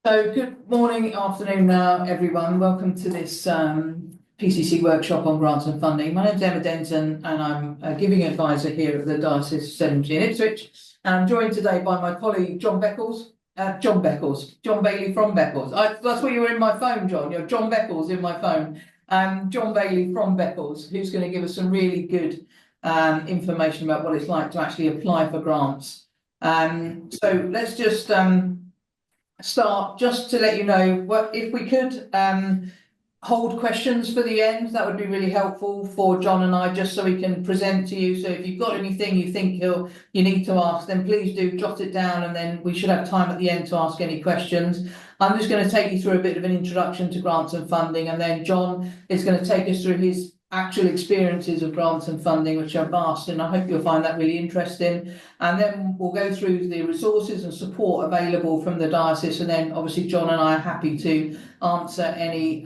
So good morning, afternoon now, everyone. Welcome to this PCC workshop on grants and funding. My name is Emma Denton and I'm a giving advisor here at the Diocese of Sedentary in Ipswich. And I'm joined today by my colleague John Bailey from Beccles. That's what you were in my phone, John. You're John Beccles in my phone. John Bailey from Beccles, who's going to give us some really good information about what it's like to actually apply for grants. So let's just start just to let you know what if we could hold questions for the end. That would be really helpful for John and I, just so we can present to you. So if you've got anything you think you need to ask, then please do jot it down, and then we should have time at the end to ask any questions. I'm just going to take you through a bit of an introduction to grants and funding, and then John is going to take us through his actual experiences of grants and funding, which are vast, and I hope you'll find that really interesting. And then we'll go through the resources and support available from the diocese, and then obviously John and I are happy to answer any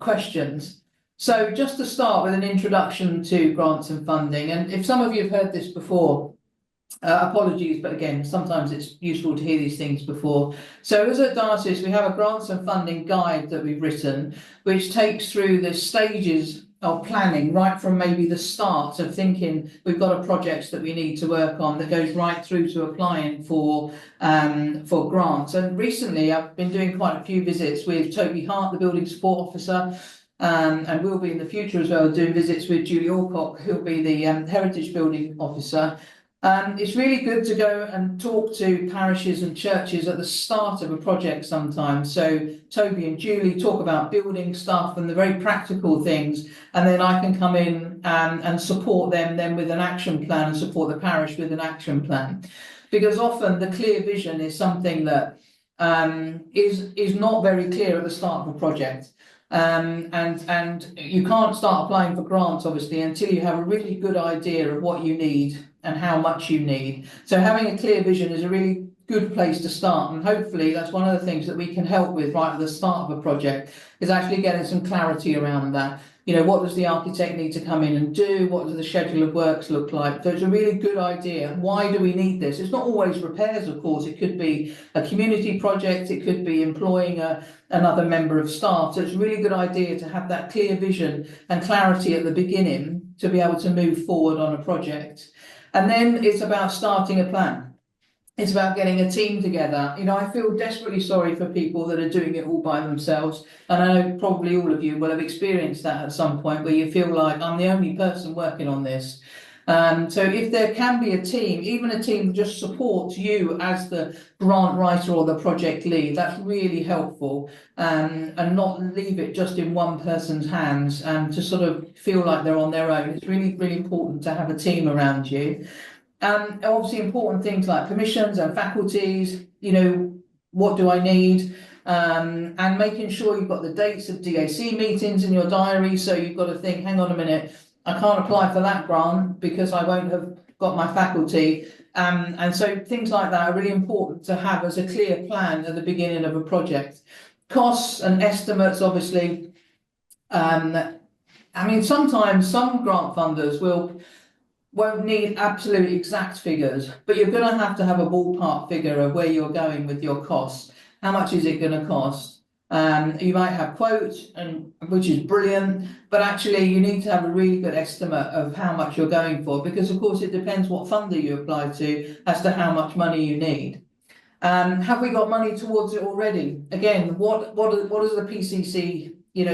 questions. So just to start with an introduction to grants and funding, and if some of you have heard this before, apologies, but again, sometimes it's useful to hear these things before. So as a diocese, we have a grants and funding guide that we've written, which takes through the stages of planning, right from maybe the start of thinking we've got a project that we need to work on, that goes right through to applying for grants. And recently I've been doing quite a few visits with Toby Hart, the building support officer, and we'll be in the future as well doing visits with Julie Alcock, who'll be the heritage building officer. It's really good to go and talk to parishes and churches at the start of a project sometimes. So Toby and Julie talk about building stuff and the very practical things, and then I can come in and support them then with an action plan and support the parish with an action plan. Because often the clear vision is something that is not very clear at the start of a project. And you can't start applying for grants, obviously, until you have a really good idea of what you need and how much you need. So having a clear vision is a really good place to start, and hopefully that's one of the things that we can help with right at the start of a project, is actually getting some clarity around that. You know, what does the architect need to come in and do? What does the schedule of works look like? So it's a really good idea. Why do we need this? It's not always repairs, of course. It could be a community project. It could be employing another member of staff. So it's a really good idea to have that clear vision and clarity at the beginning to be able to move forward on a project. And then it's about starting a plan. It's about getting a team together. You know, I feel desperately sorry for people that are doing it all by themselves. And I know probably all of you will have experienced that at some point, where you feel like I'm the only person working on this. So if there can be a team, even a team that just supports you as the grant writer or the project lead, that's really helpful, and not leave it just in one person's hands and to sort of feel like they're on their own. It's really, really important to have a team around you. Obviously important things like permissions and faculties, you know, what do I need? And making sure you've got the dates of DAC meetings in your diary. So you've got to think, hang on a minute, I can't apply for that grant because I won't have got my faculty. And so things like that are really important to have as a clear plan at the beginning of a project. Costs and estimates, obviously. I mean, sometimes some grant funders won't need absolute exact figures, but you're going to have a ballpark figure of where you're going with your costs. How much is it going to cost? You might have quotes, which is brilliant, but actually you need to have a really good estimate of how much you're going for, because of course it depends what funder you apply to as to how much money you need. Have we got money towards it already? Again, what does the PCC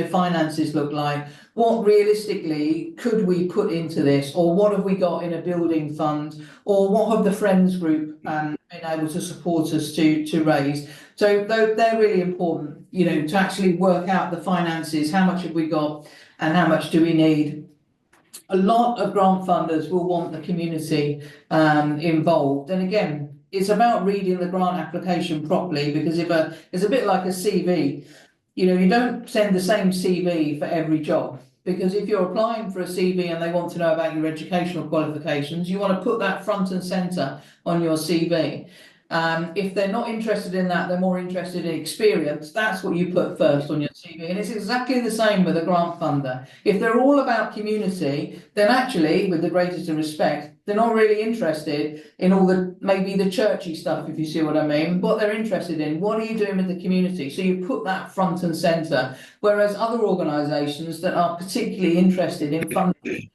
finances look like? What realistically could we put into this, or what have we got in a building fund, or what have the Friends group been able to support us to raise? So they're really important, to actually work out the finances. How much have we got and how much do we need? A lot of grant funders will want the community involved, and again, it's about reading the grant application properly, because it's a bit like a CV. You don't send the same CV for every job, because if you're applying for a CV and they want to know about your educational qualifications, you want to put that front and centre on your CV. If they're not interested in that, they're more interested in experience, that's what you put first on your CV. And it's exactly the same with a grant funder. If they're all about community, then actually, with the greatest of respect, They're not really interested in all the, maybe the churchy stuff, if you see what I mean. What they're interested in, what are you doing with the community? So you put that front and centre. Whereas other organisations that are particularly interested in funding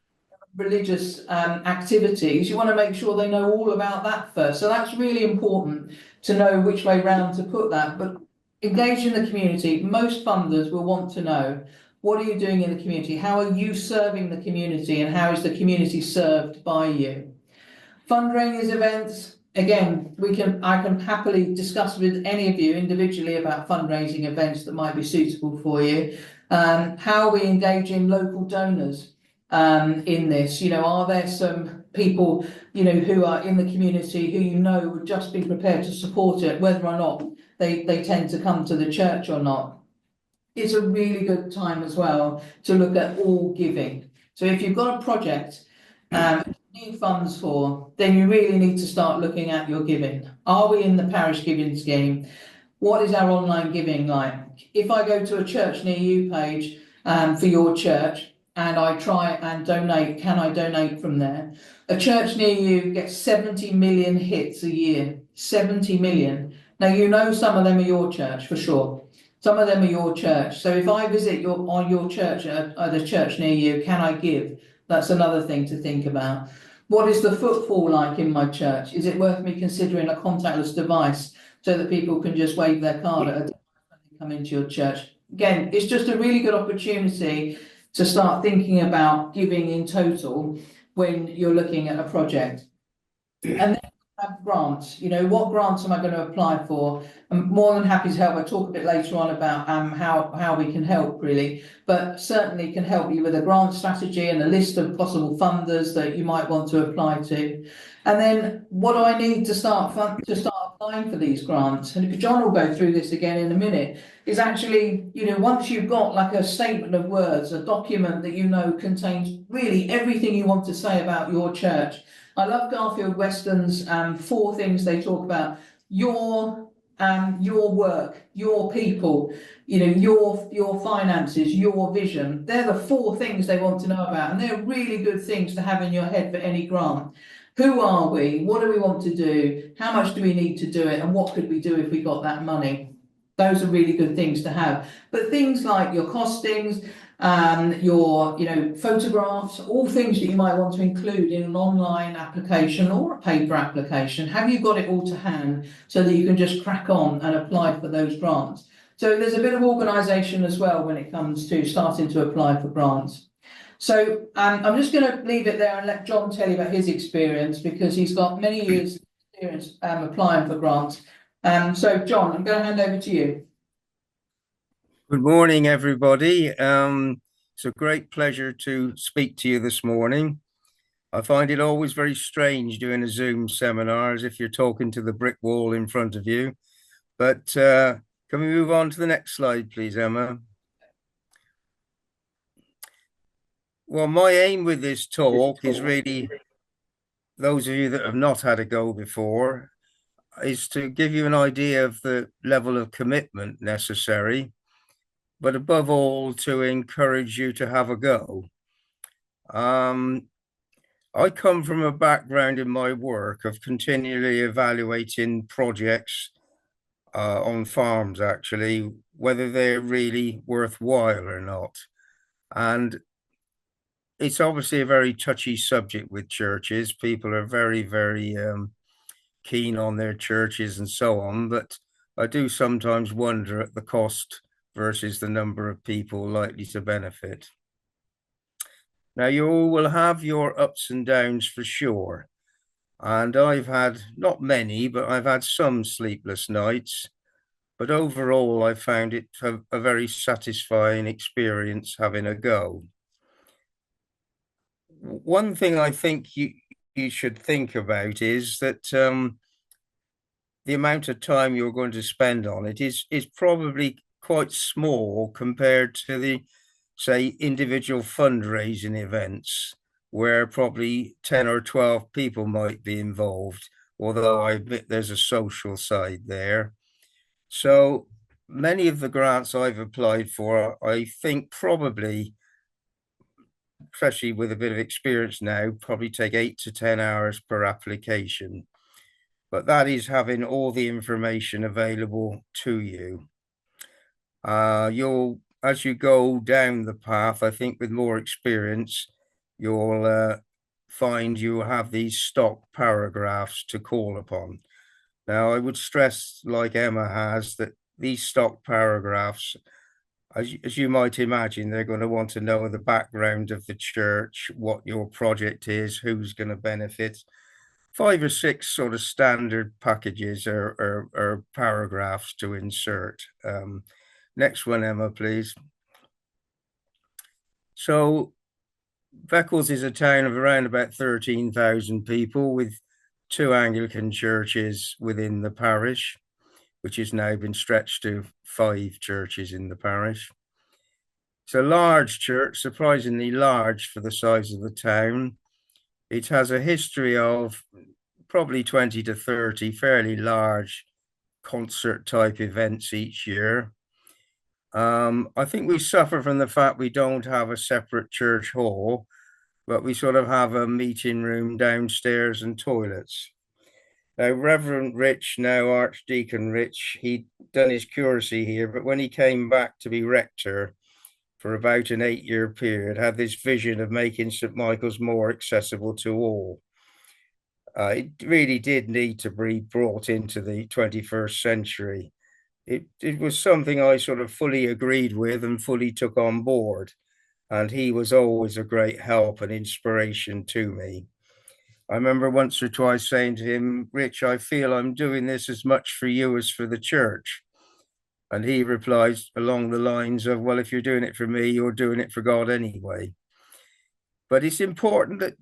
religious activities, you want to make sure they know all about that first. So that's really important to know which way round to put that. But engage in the community. Most funders will want to know, what are you doing in the community? How are you serving the community, and how is the community served by you? Fundraising events, again, I can happily discuss with any of you individually about fundraising events that might be suitable for you. How we engage in local donors in this. Are there some people, who are in the community who would just be prepared to support it, whether or not they tend to come to the church or not? It's a really good time as well to look at all giving. So if you've got a project need funds for, then you really need to start looking at your giving. Are we in the parish giving scheme? What is our online giving like? If I go to a church near you page for your church and I try and donate, can I donate from there? A church near you gets 70 million hits a year. 70 million. Now, some of them are your church for sure. Some of them are your church. So if I visit your church at a church near you, can I give? That's another thing to think about. What is the footfall like in my church? Is it worth me considering a contactless device so that people can just wave their card at a device when they come into your church? Again, it's just a really good opportunity to start thinking about giving in total when you're looking at a project. And then have grants. What grants am I going to apply for? I'm more than happy to help. I'll talk a bit later on about how we can help, really, but certainly can help you with a grant strategy and a list of possible funders that you might want to apply to. And then what do I need to start applying for these grants? And John will go through this again in a minute, is actually, once you've got like a statement of words, a document that contains really everything you want to say about your church. I love Garfield Weston's 4 things they talk about: your work, your people, your finances, your vision. They're the 4 things they want to know about, and they're really good things to have in your head for any grant. Who are we? What do we want to do? How much do we need to do it? And what could we do if we got that money? Those are really good things to have. But things like your costings, your photographs, all things that you might want to include in an online application or a paper application. Have you got it all to hand so that you can just crack on and apply for those grants? So there's a bit of organisation as well when it comes to starting to apply for grants. So I'm just going to leave it there and let John tell you about his experience, because he's got many years experience applying for grants. So John, I'm going to hand over to you. Good morning, everybody. It's a great pleasure to speak to you this morning. I find it always very strange doing a Zoom seminar as if you're talking to the brick wall in front of you. But can we move on to the next slide, please, Emma? Well, my aim with this talk is really, those of you that have not had a go before, is to give you an idea of the level of commitment necessary, but above all, to encourage you to have a go. I come from a background in my work of continually evaluating projects on farms, actually, whether they're really worthwhile or not. And it's obviously a very touchy subject with churches. People are very, very keen on their churches and so on, but I do sometimes wonder at the cost versus the number of people likely to benefit. Now, you all will have your ups and downs for sure. And I've had not many, but I've had some sleepless nights. But overall, I found it a very satisfying experience having a go. One thing I think you should think about is that the amount of time you're going to spend on it is probably quite small compared to the, say, individual fundraising events where probably 10 or 12 people might be involved, although I admit there's a social side there. So many of the grants I've applied for, I think probably especially with a bit of experience now, probably take 8 to 10 hours per application. But that is having all the information available to you. You'll, as you go down the path, I think with more experience, you'll find you have these stock paragraphs to call upon. Now, I would stress, like Emma has, that these stock paragraphs, as you might imagine, they're going to want to know the background of the church, what your project is, who's going to benefit. 5 or 6 sort of standard packages or paragraphs to insert. Next one, Emma, please. So Beccles is a town of around about 13,000 people with 2 Anglican churches within the parish, which has now been stretched to 5 churches in the parish. It's a large church, surprisingly large for the size of the town. It has a history of probably 20 to 30 fairly large concert type events each year. I think we suffer from the fact we don't have a separate church hall, but we sort of have a meeting room downstairs and toilets. Now, Reverend Rich, now Archdeacon Rich, he'd done his curacy here, but when he came back to be rector for about an 8-year period, had this vision of making St. Michael's more accessible to all. It really did need to be brought into the 21st century. It was something I sort of fully agreed with and fully took on board. And he was always a great help and inspiration to me. I remember once or twice saying to him, Rich, I feel I'm doing this as much for you as for the church. And he replies along the lines of, well, if you're doing it for me, you're doing it for God anyway. But it's important that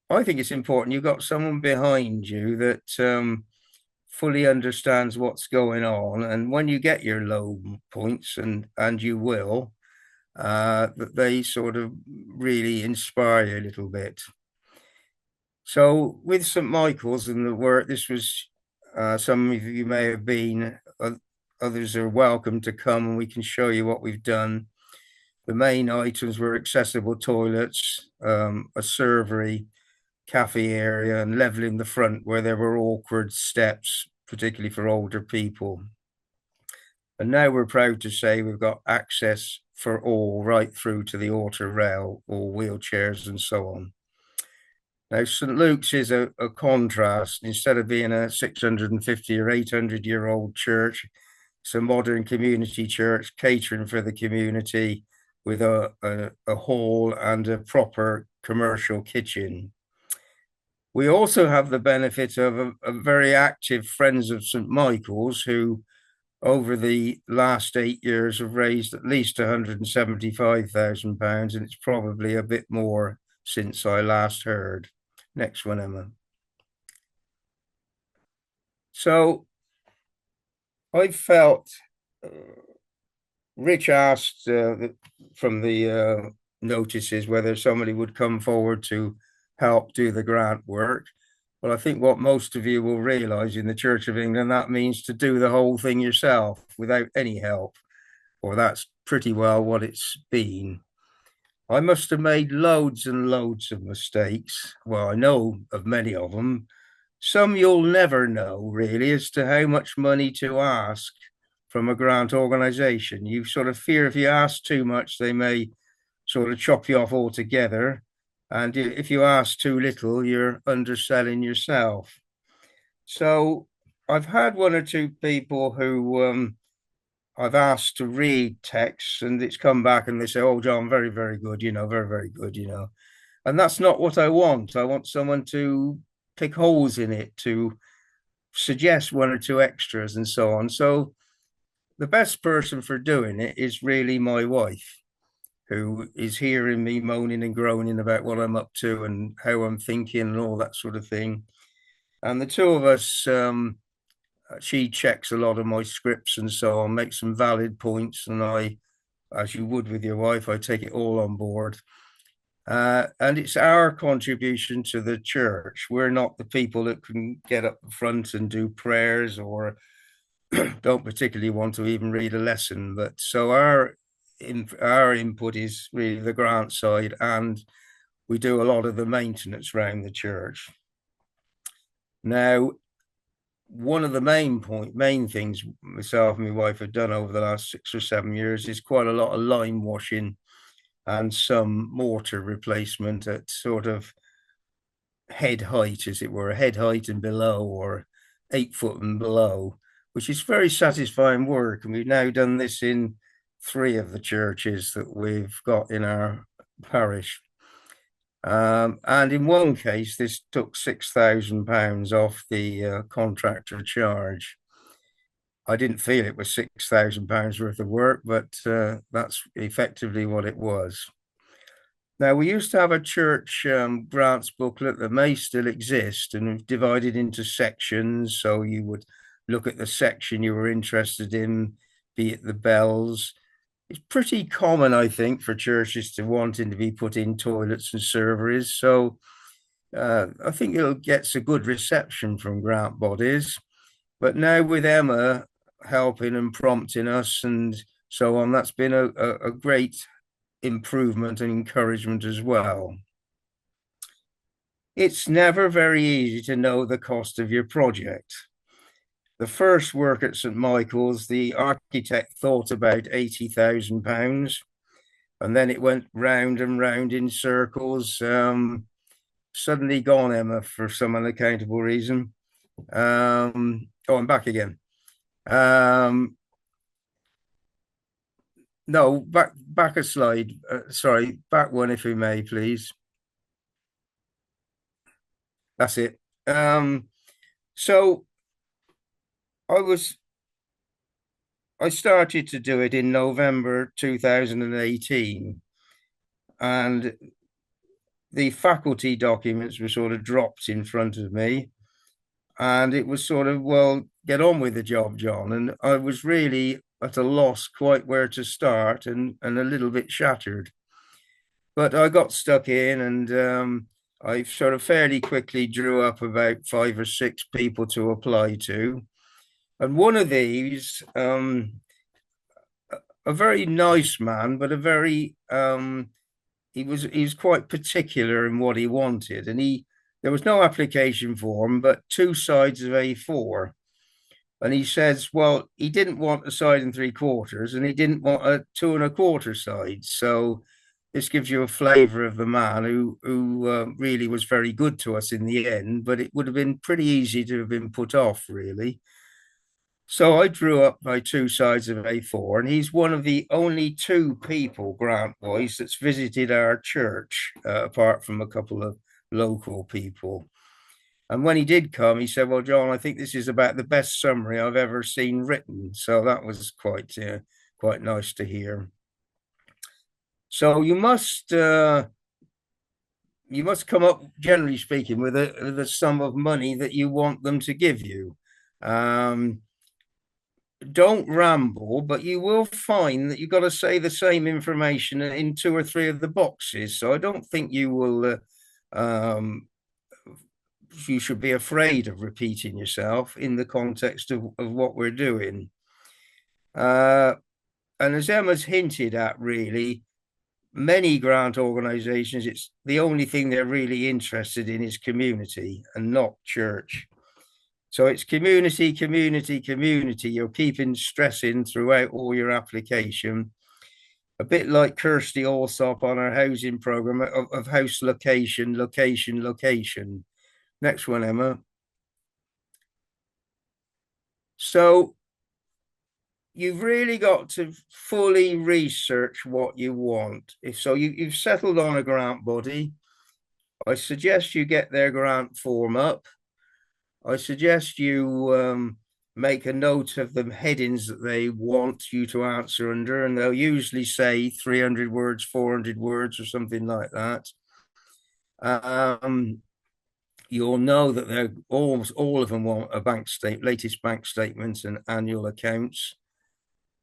I think it's important you've got someone behind you that fully understands what's going on. And when you get your low points, and you will, that they sort of really inspire you a little bit. So with St. Michael's and the work, this was, some of you may have been, others are welcome to come and we can show you what we've done. The main items were accessible toilets, a servery, cafe area, and leveling the front where there were awkward steps, particularly for older people. And now we're proud to say we've got access for all right through to the altar rail or wheelchairs and so on. Now, St. Luke's is a contrast. Instead of being a 650 or 800-year-old church, it's a modern community church catering for the community with a hall and a proper commercial kitchen. We also have the benefit of a very active Friends of St. Michael's who, over the last 8 years, have raised at least £175,000, and it's probably a bit more since I last heard. Next one, Emma. So I felt Rich asked from the notices whether somebody would come forward to help do the grant work. Well, I think what most of you will realize in the Church of England, that means to do the whole thing yourself without any help, or that's pretty well what it's been. I must have made loads and loads of mistakes. Well, I know of many of them. Some you'll never know really as to how much money to ask from a grant organisation. You sort of fear if you ask too much, they may sort of chop you off altogether. And if you ask too little, you're underselling yourself. So I've had 1 or 2 people who I've asked to read texts, and it's come back and they say, oh, John, very, very good, very, very good, And that's not what I want. I want someone to pick holes in it, to suggest 1 or 2 extras and so on. So the best person for doing it is really my wife, who is hearing me moaning and groaning about what I'm up to and how I'm thinking and all that sort of thing. And the two of us, she checks a lot of my scripts and so on, makes some valid points, and I, as you would with your wife, I take it all on board. And it's our contribution to the church. We're not the people that can get up front and do prayers or don't particularly want to even read a lesson. But so our our input is really the grant side, and we do a lot of the maintenance around the church. Now, one of the main things myself and my wife have done over the last 6 or 7 years is quite a lot of lime washing and some mortar replacement at sort of head height, as it were, head height and below, or 8 foot and below, which is very satisfying work. And we've now done this in 3 of the churches that we've got in our parish. And in one case, this took £6,000 off the contractor charge. I didn't feel it was £6,000 worth of work, but that's effectively what it was. Now, we used to have a church grants booklet that may still exist, and we've divided into sections. So you would look at the section you were interested in, be it the bells. It's pretty common, I think, for churches to wanting to be put in toilets and serveries. So I think it'll get a good reception from grant bodies. But now with Emma helping and prompting us and so on, that's been a great improvement and encouragement as well. It's never very easy to know the cost of your project. The first work at St Michael's, the architect thought about £80,000, and then it went round and round in circles. Suddenly gone, Emma, for some unaccountable reason. Oh, I'm back again. No, back a slide. Sorry, back one if we may, please. That's it. So I started to do it in November 2018, and the faculty documents were sort of dropped in front of me, and it was sort of, well, get on with the job, John. And I was really at a loss quite where to start, and a little bit shattered. But I got stuck in, and I sort of fairly quickly drew up about 5 or 6 people to apply to. And one of these, a very nice man, but he was quite particular in what he wanted. And there was no application form, but 2 sides of A4. And he says, well, he didn't want a side and 3/4, and he didn't want a 2 1/4 sides. So this gives you a flavour of the man who really was very good to us in the end, but it would have been pretty easy to have been put off, really. So I drew up my 2 sides of A4, and he's one of the only 2 people, grant-wise, that's visited our church, apart from a couple of local people. And when he did come, he said, well, John, I think this is about the best summary I've ever seen written. So that was quite nice to hear. So you must come up, generally speaking, with a sum of money that you want them to give you. Don't ramble, but you will find that you've got to say the same information in 2 or 3 of the boxes. So I don't think you will you should be afraid of repeating yourself in the context of what we're doing. And as Emma's hinted at, really, many grant organizations, it's the only thing they're really interested in is community and not church. So it's community, community, community. You're keeping stressing throughout all your application. A bit like Kirsty Allsop on our housing program of house location, location, location. Next one, Emma. So you've really got to fully research what you want. If so, you've settled on a grant body, I suggest you get their grant form up. I suggest you make a note of the headings that they want you to answer under, and they'll usually say 300 words, 400 words, or something like that. You'll know that they're almost all of them want a latest bank statements and annual accounts.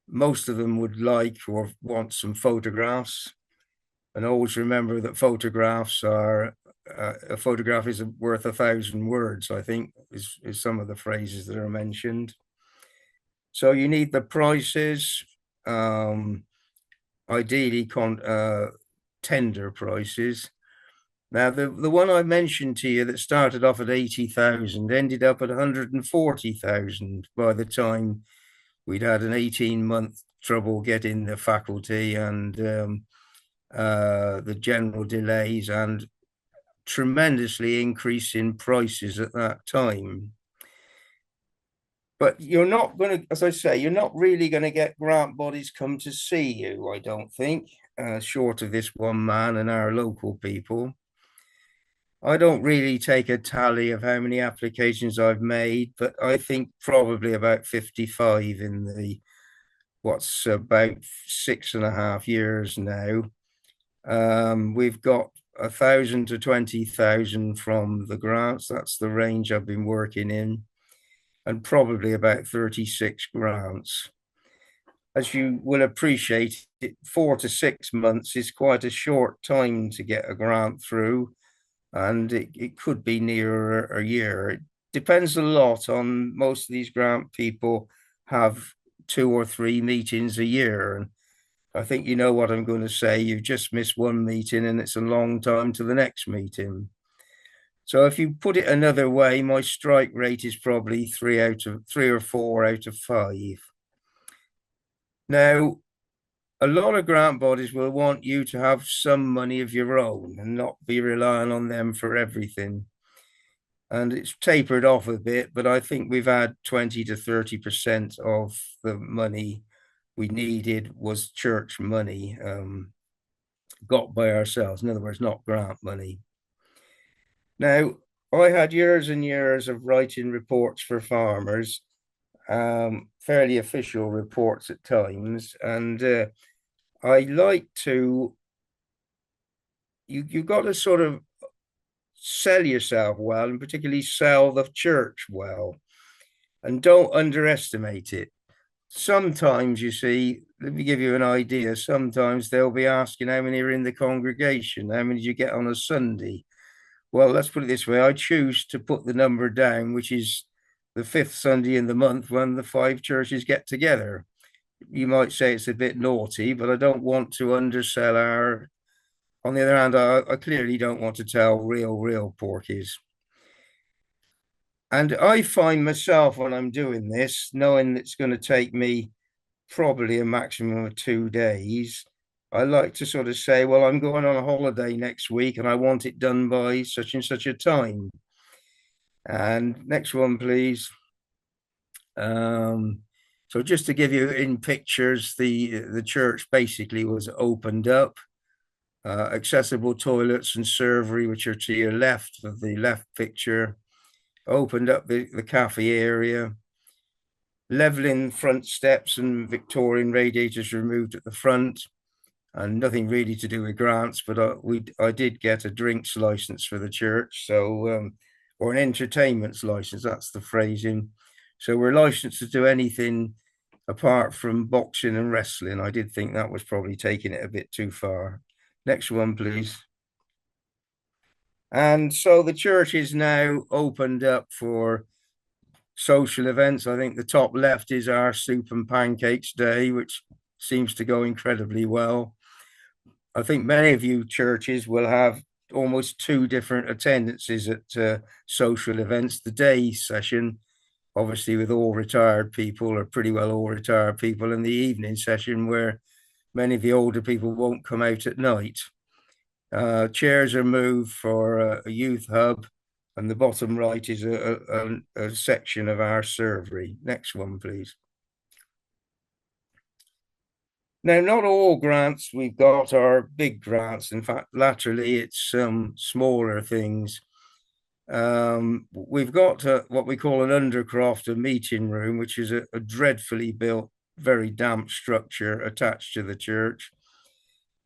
Most of them would like or want some photographs. And always remember that photographs are, a photograph is worth 1,000 words, I think, is some of the phrases that are mentioned. So you need the prices. ideally tender prices. Now, the one I mentioned to you that started off at 80,000 ended up at 140,000 by the time we'd had an 18-month trouble getting the faculty and the general delays and tremendously increase in prices at that time. But you're not going to, as I say, you're not really going to get grant bodies come to see you, I don't think, short of this one man and our local people. I don't really take a tally of how many applications I've made, but I think probably about 55 in the what's about 6.5 years now. We've got 1,000 to 20,000 from the grants. That's the range I've been working in, and probably about 36 grants. As you will appreciate, 4 to 6 months is quite a short time to get a grant through, and it could be near a year. It depends a lot on most of these grant people have 2 or 3 meetings a year. And I think you know what I'm going to say. You've just missed one meeting and it's a long time to the next meeting. So if you put it another way, my strike rate is probably 3 or 4 out of 5. Now, a lot of grant bodies will want you to have some money of your own and not be relying on them for everything. And it's tapered off a bit, but I think we've had 20 to 30% of the money we needed was church money, got by ourselves. In other words, not grant money. Now, I had years and years of writing reports for farmers, fairly official reports at times, and I like to. You've got to sort of sell yourself well, and particularly sell the church well, and don't underestimate it. Sometimes, you see, let me give you an idea. Sometimes they'll be asking how many are in the congregation, how many did you get on a Sunday? Well, let's put it this way. I choose to put the number down, which is the fifth Sunday in the month when the 5 churches get together. You might say it's a bit naughty, but I don't want to undersell our. On the other hand, I clearly don't want to tell real porkies. And I find myself when I'm doing this, knowing it's going to take me probably a maximum of 2 days, I like to sort of say, well, I'm going on a holiday next week and I want it done by such and such a time. And next one, please. So just to give you in pictures, the church basically was opened up, accessible toilets and servery, which are to your left of the left picture, opened up the cafe area, leveling front steps and Victorian radiators removed at the front, and nothing really to do with grants, but I did get a drinks license for the church, so or an entertainment's license, that's the phrasing. So we're licensed to do anything apart from boxing and wrestling. I did think that was probably taking it a bit too far. Next one, please. And so the church is now opened up for social events. I think the top left is our soup and pancakes day, which seems to go incredibly well. I think many of you churches will have almost 2 different attendances at social events. The day session, obviously with all retired people, or pretty well all retired people, and the evening session where many of the older people won't come out at night. Chairs are moved for a youth hub, and the bottom right is a section of our servery. Next one, please. Now, not all grants we've got are big grants. In fact, laterally, it's some smaller things. We've got what we call an undercroft, a meeting room, which is a dreadfully built, very damp structure attached to the church.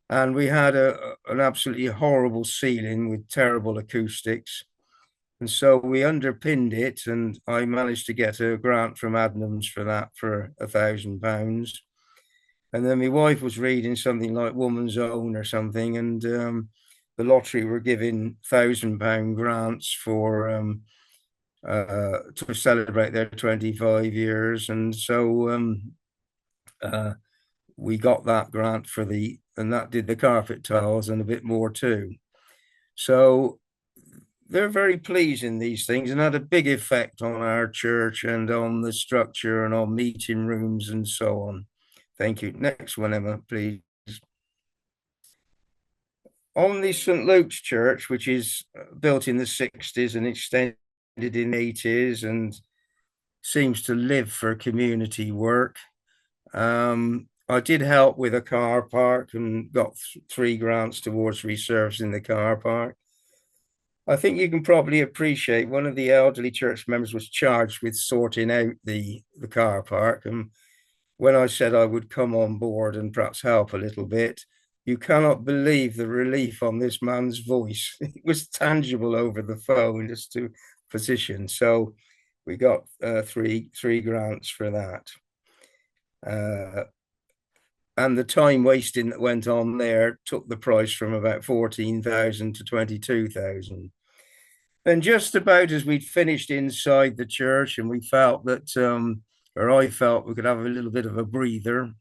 And we had an absolutely horrible ceiling with terrible acoustics. And so we underpinned it, and I managed to get a grant from Adnams for that for £1,000. And then my wife was reading something like Woman's Own or something, and the lottery were giving £1,000 grants for to celebrate their 25 years. And so we got that grant and that did the carpet tiles and a bit more too. So they're very pleasing, these things, and had a big effect on our church and on the structure and on meeting rooms and so on. Thank you. Next one, Emma, please. On the St. Luke's Church, which is built in the 60s and extended in the 80s and seems to live for community work. I did help with a car park and got 3 grants towards resurfacing the car park. I think you can probably appreciate one of the elderly church members was charged with sorting out the car park. And when I said I would come on board and perhaps help a little bit, you cannot believe the relief on this man's voice. It was tangible over the phone just to position. So we got three grants for that. And the time wasting that went on there took the price from about 14,000 to 22,000. And just about as we'd finished inside the church and we felt that, or I felt we could have a little bit of a breather,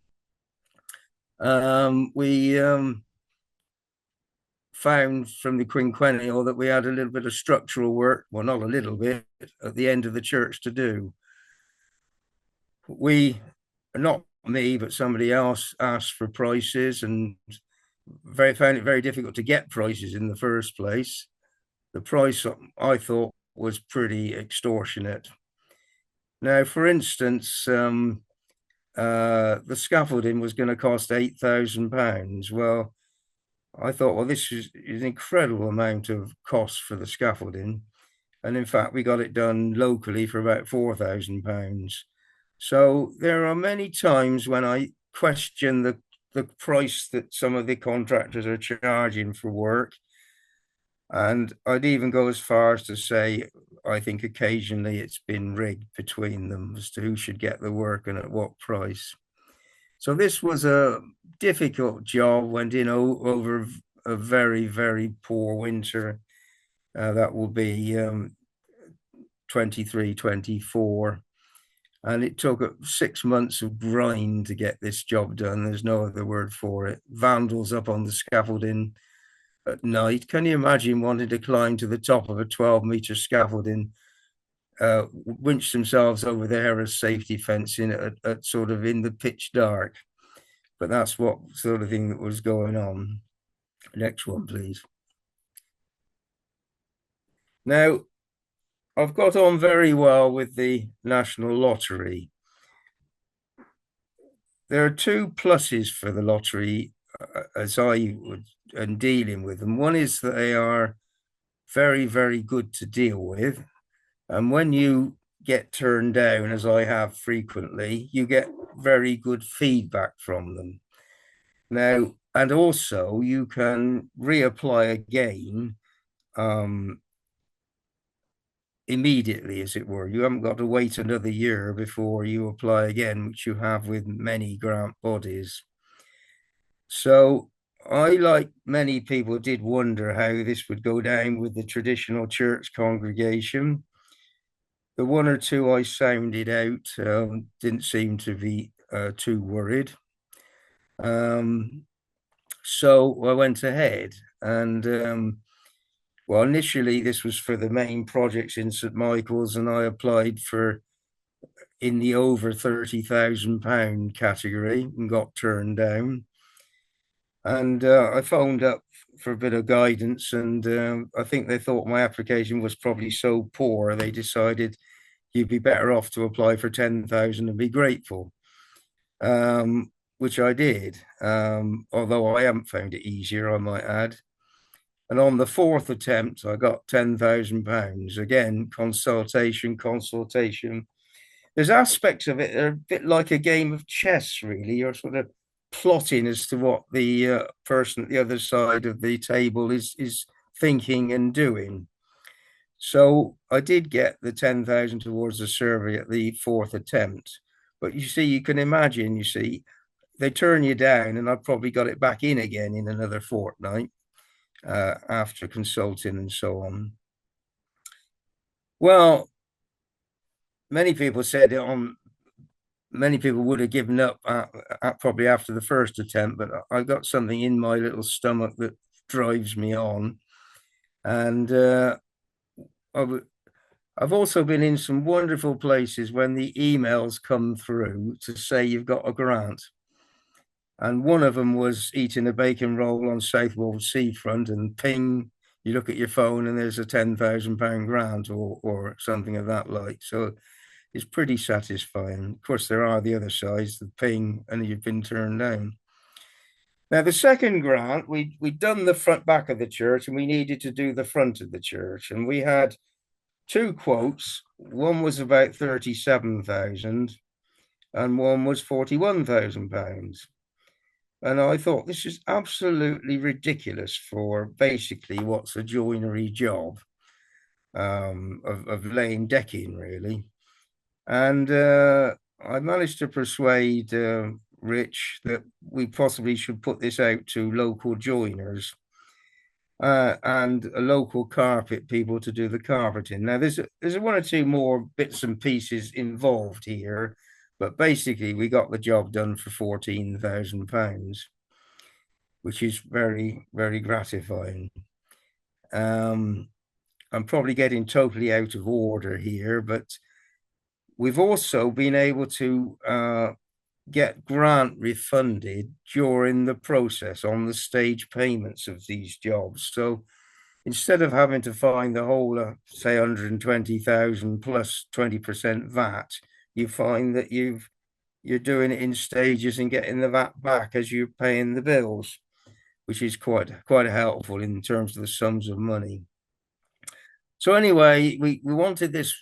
we found from the quinquennial that we had a little bit of structural work, well, not a little bit, at the end of the church to do. We, not me, but somebody else asked for prices and found it very difficult to get prices in the first place. The price I thought was pretty extortionate. Now, for instance, the scaffolding was going to cost £8,000. Well, I thought, well, this is an incredible amount of cost for the scaffolding. And in fact, we got it done locally for about £4,000. So there are many times when I question the price that some of the contractors are charging for work. And I'd even go as far as to say, I think occasionally it's been rigged between them as to who should get the work and at what price. So this was a difficult job, went in over a very, very poor winter. That will be 23, 24. And it took 6 months of grind to get this job done. There's no other word for it. Vandals up on the scaffolding at night. Can you imagine wanting to climb to the top of a 12-meter scaffolding, winch themselves over there as safety fencing at sort of in the pitch dark? But that's what sort of thing that was going on. Next one, please. Now, I've got on very well with the National Lottery. There are 2 pluses for the lottery as I would and dealing with them. One is that they are very, very good to deal with. And when you get turned down, as I have frequently, you get very good feedback from them. Now, and also you can reapply again immediately, as it were. You haven't got to wait another year before you apply again, which you have with many grant bodies. So I, like many people, did wonder how this would go down with the traditional church congregation. The 1 or 2 I sounded out didn't seem to be too worried. So I went ahead and well, initially this was for the main projects in St. Michael's, and I applied for in the over £30,000 category and got turned down. And I phoned up for a bit of guidance, and I think they thought my application was probably so poor, they decided you'd be better off to apply for 10,000 and be grateful, which I did, although I haven't found it easier, I might add. And on the 4th attempt, I got £10,000. Again, consultation. There's aspects of it that are a bit like a game of chess, really. You're sort of plotting as to what the person at the other side of the table is thinking and doing. So I did get the 10,000 towards the survey at the 4th attempt. But you see, you can imagine, you see, they turn you down, and I probably got it back in again in another fortnight. After consulting and so on. Well, many people said many people would have given up probably after the first attempt, but I got something in my little stomach that drives me on. And I've, I've also been in some wonderful places when the emails come through to say you've got a grant. And one of them was eating a bacon roll on Southwold seafront, and ping, you look at your phone and there's a £10,000 grant or something of that like. So it's pretty satisfying. Of course, there are the other sides, the ping, and you've been turned down. Now, the second grant, we'd done the front back of the church and we needed to do the front of the church. And we had two quotes. One was about 37,000 and one was £41,000. And I thought this is absolutely ridiculous for basically what's a joinery job of laying decking, really. And I managed to persuade Rich that we possibly should put this out to local joiners and a local carpet people to do the carpeting. Now, there's one or two more bits and pieces involved here, but basically we got the job done for £14,000, which is very, very gratifying. I'm probably getting totally out of order here, but we've also been able to get grant refunded during the process on the stage payments of these jobs. So instead of having to find the whole, say, 120,000 plus 20% VAT, you find that you're doing it in stages and getting the VAT back as you're paying the bills, which is quite helpful in terms of the sums of money. So anyway, we wanted this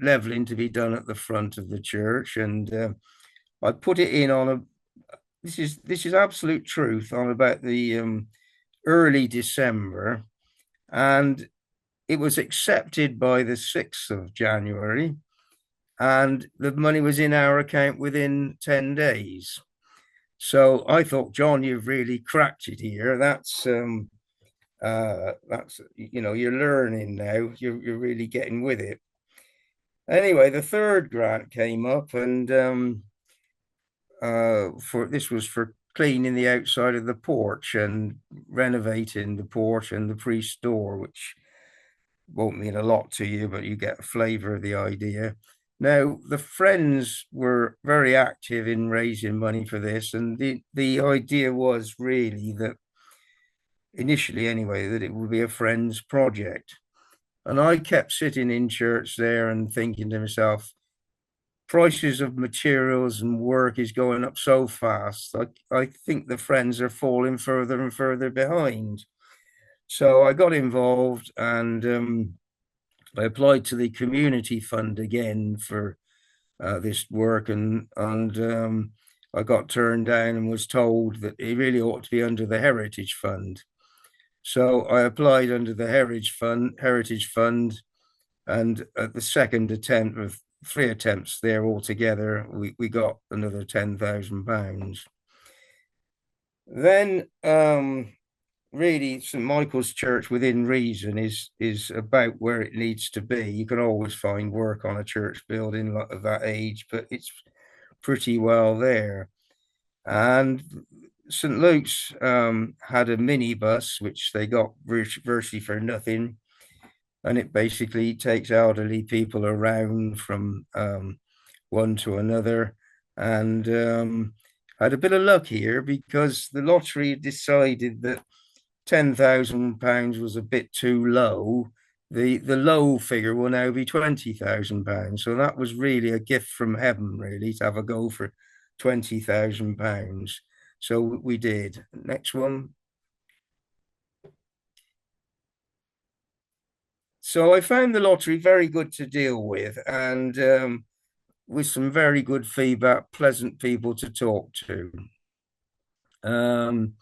leveling to be done at the front of the church, and I put it in on a. This is absolute truth, on about the early December, and it was accepted by the 6th of January, and the money was in our account within 10 days. So I thought, John, you've really cracked it here. That's you're learning now. You're really getting with it. Anyway, the third grant came up, and this was for cleaning the outside of the porch and renovating the porch and the priest's door, which won't mean a lot to you, but you get a flavour of the idea. Now, the Friends were very active in raising money for this, and the idea was really that, initially anyway, that it would be a Friends project. And I kept sitting in church there and thinking to myself, prices of materials and work is going up so fast. I think the Friends are falling further and further behind. So I got involved, and I applied to the community fund again for this work, and I got turned down and was told that it really ought to be under the Heritage Fund. So I applied under the Heritage Fund, and at the second attempt of 3 attempts there altogether, we got another £10,000. Then really, St Michael's Church within reason is about where it needs to be. You can always find work on a church building of that age, but it's pretty well there. And St Luke's had a minibus, which they got virtually for nothing, and it basically takes elderly people around from one to another. And had a bit of luck here because the lottery decided that £10,000 was a bit too low. The low figure will now be £20,000. So that was really a gift from heaven, really, to have a go for £20,000. So we did. Next one. So I found the lottery very good to deal with, and with some very good feedback, pleasant people to talk to. And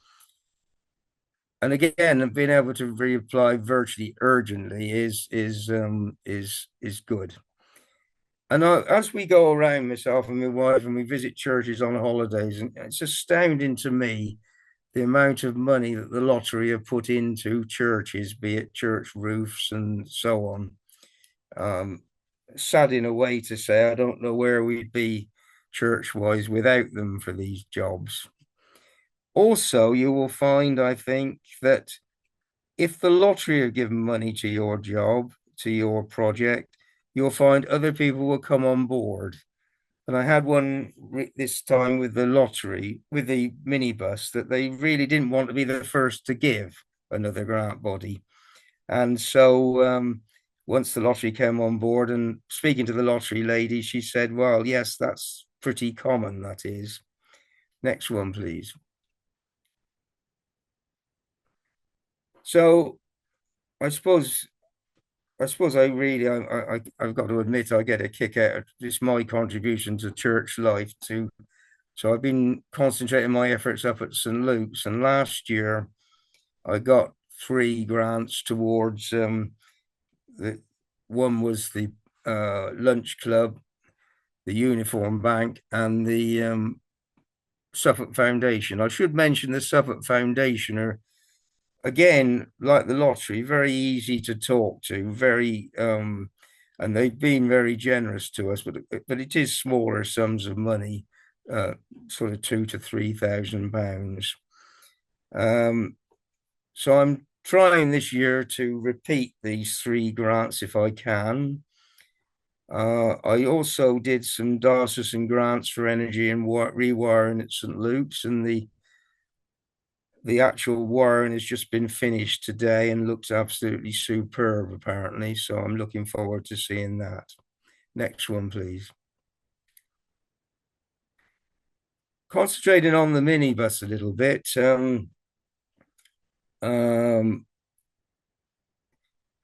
again, being able to reapply virtually urgently is good. And as we go around, myself and my wife, and we visit churches on holidays, and it's astounding to me the amount of money that the lottery have put into churches, be it church roofs and so on. Sad in a way to say, I don't know where we'd be church-wise without them for these jobs. Also, you will find, I think, that if the lottery are given money to your job, to your project, you'll find other people will come on board. And I had one this time with the lottery, with the minibus, that they really didn't want to be the first to give another grant body. And so once the lottery came on board, and speaking to the lottery lady, she said, well, yes, that's pretty common, that is. Next one, please. So I suppose I've got to admit I get a kick out of this, my contribution to church life too. So I've been concentrating my efforts up at St. Luke's, and last year I got 3 grants towards the one was the lunch club, the uniform bank, and the Suffolk Foundation. I should mention the Suffolk Foundation are, again, like the lottery, very easy to talk to, very and they've been very generous to us, but it is smaller sums of money, sort of £2,000 to £3,000. So I'm trying this year to repeat these 3 grants if I can. I also did some diocesan grants for energy and rewiring at St. Luke's, and the actual wiring has just been finished today and looks absolutely superb, apparently. So I'm looking forward to seeing that. Next one, please. Concentrating on the minibus a little bit.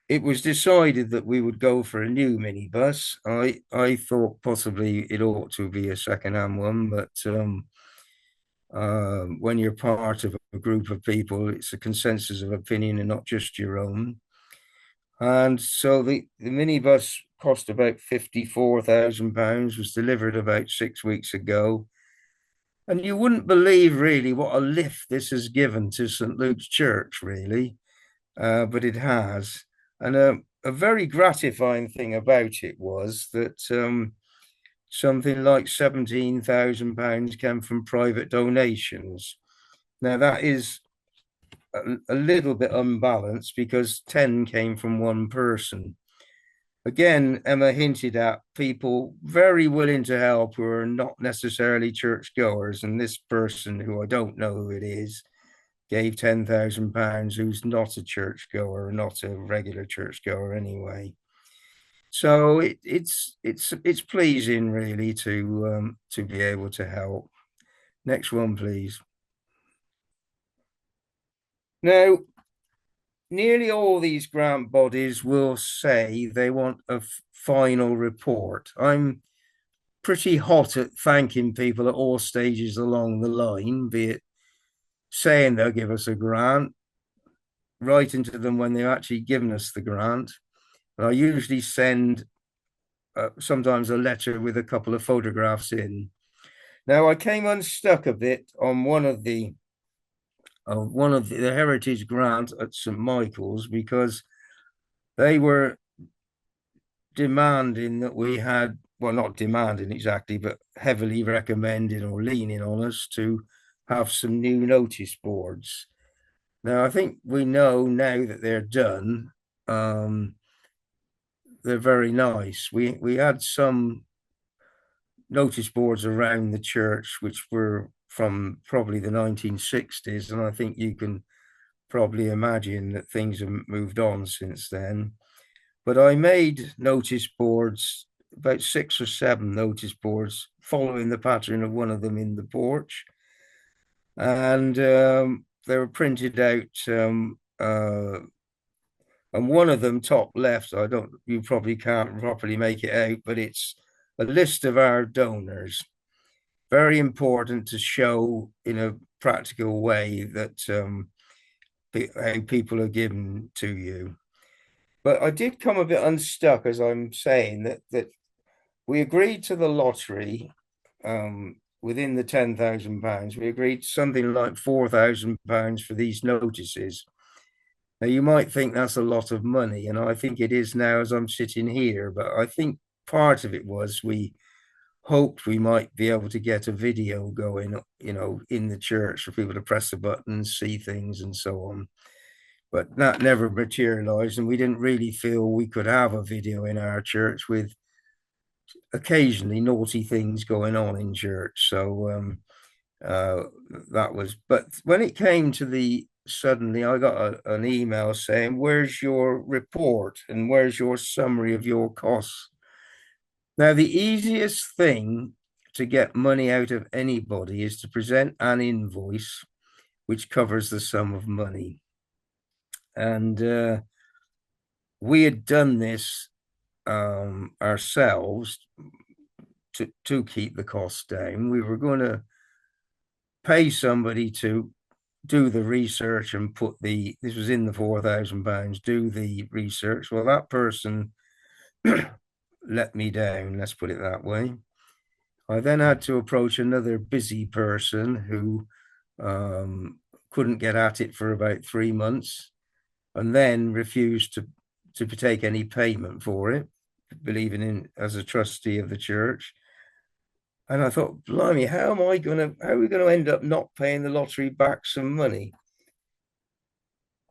It was decided that we would go for a new minibus. I thought possibly it ought to be a second-hand one, but when you're part of a group of people, it's a consensus of opinion and not just your own. And so the minibus cost about £54,000, was delivered about 6 weeks ago. And you wouldn't believe really what a lift this has given to St. Luke's Church, really, but it has. And a very gratifying thing about it was that something like £17,000 came from private donations. Now, that is a little bit unbalanced because 10 came from one person. Again, Emma hinted at people very willing to help who are not necessarily churchgoers. And this person, who I don't know who it is, gave £10,000, who's not a churchgoer, not a regular churchgoer anyway. So it's pleasing really to be able to help. Next one, please. Now, nearly all these grant bodies will say they want a final report. I'm pretty hot at thanking people at all stages along the line, be it saying they'll give us a grant, writing to them when they've actually given us the grant. And I usually send sometimes a letter with a couple of photographs in. Now, I came unstuck a bit on one of the heritage grant at St. Michael's, because they were demanding that we had, well, not demanding exactly, but heavily recommending or leaning on us to have some new notice boards. Now, I think we know now that they're done. They're very nice. We had some notice boards around the church which were from probably the 1960s, and I think you can probably imagine that things have moved on since then. But I made notice boards, about 6 or 7 notice boards, following the pattern of one of them in the porch. And they were printed out, and one of them, top left, you probably can't properly make it out, but it's a list of our donors. Very important to show in a practical way that how people are given to you. But I did come a bit unstuck, as I'm saying, that we agreed to the lottery within the £10,000. We agreed something like £4,000 for these notices. Now, you might think that's a lot of money, and I think it is now as I'm sitting here, but I think part of it was we hoped we might be able to get a video going, in the church for people to press the buttons, see things and so on. But that never materialized, and we didn't really feel we could have a video in our church with occasionally naughty things going on in church. So uh, that was, but when it came to suddenly I got an email saying, "Where's your report and where's your summary of your costs?" Now, the easiest thing to get money out of anybody is to present an invoice which covers the sum of money. And we had done this ourselves to keep the costs down. We were going to pay somebody to do the research and this was in the £4,000, do the research. Well, that person let me down, let's put it that way. I then had to approach another busy person who couldn't get at it for about 3 months, and then refused to take any payment for it, believing in as a trustee of the church. And I thought, blimey, how are we going to end up not paying the lottery back some money?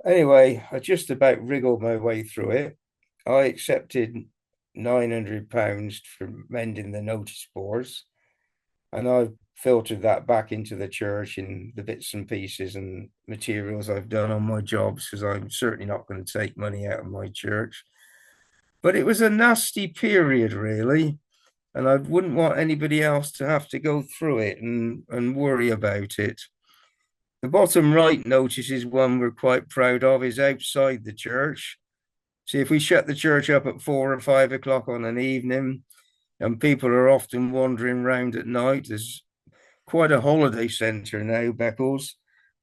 Anyway, I just about wriggled my way through it. I accepted £900 for mending the notice boards, and I've filtered that back into the church in the bits and pieces and materials I've done on my jobs, because I'm certainly not going to take money out of my church. But it was a nasty period, really, and I wouldn't want anybody else to have to go through it and worry about it. The bottom right notice is one we're quite proud of, is outside the church. See, if we shut the church up at 4 or 5 o'clock on an evening, and people are often wandering round at night, there's quite a holiday centre now, Beccles.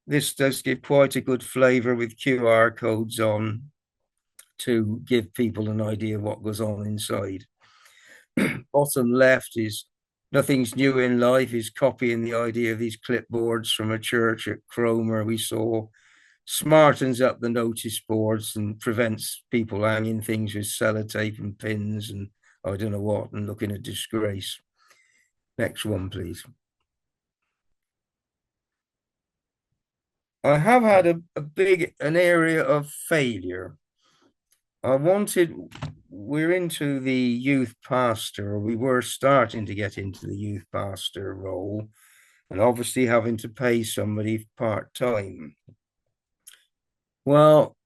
This does give quite a good flavour with QR codes on to give people an idea of what goes on inside. Bottom left is nothing's new in life, is copying the idea of these clipboards from a church at Cromer we saw. Smartens up the notice boards and prevents people hanging things with sellotape and pins and I don't know what, and looking a disgrace. Next one, please. I have had an area of failure. We're into the youth pastor, or we were starting to get into the youth pastor role, and obviously having to pay somebody part-time. Well,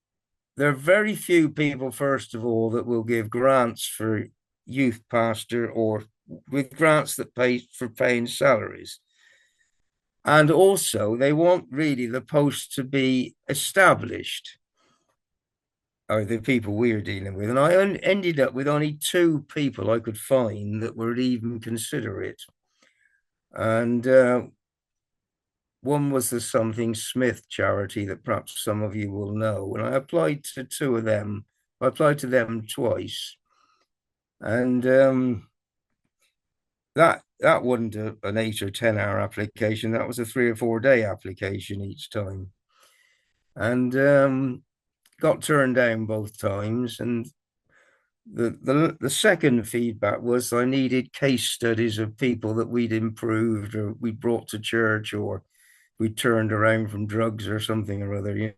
there are very few people, first of all, that will give grants for youth pastor or with grants that pay for paying salaries. And also, they want really the post to be established, or the people we're dealing with. And I ended up with only 2 people I could find that would even consider it. And one was the Something Smith charity that perhaps some of you will know. And I applied to 2 of them. I applied to them twice. And that wasn't an 8 or 10 hour application. That was a 3 or 4 day application each time. And got turned down both times. And the second feedback was I needed case studies of people that we'd improved or we brought to church or we turned around from drugs or something or other,